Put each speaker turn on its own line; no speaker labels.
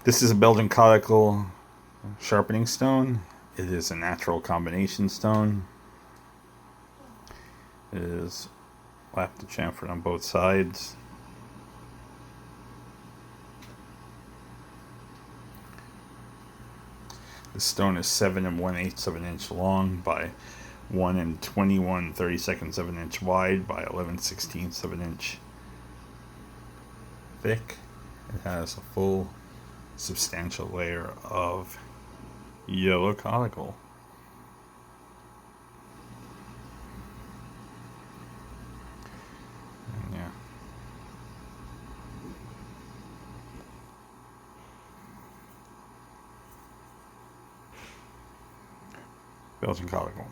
This is a Belgian Coticule sharpening stone. It is a natural combination stone. It is lapped and chamfered on both sides. The stone is 7 1/8 of an inch long by 1 21/32 of an inch wide by 11/16 of an inch thick. It has a full, substantial layer of yellow coticule. And yeah. Belgian coticule.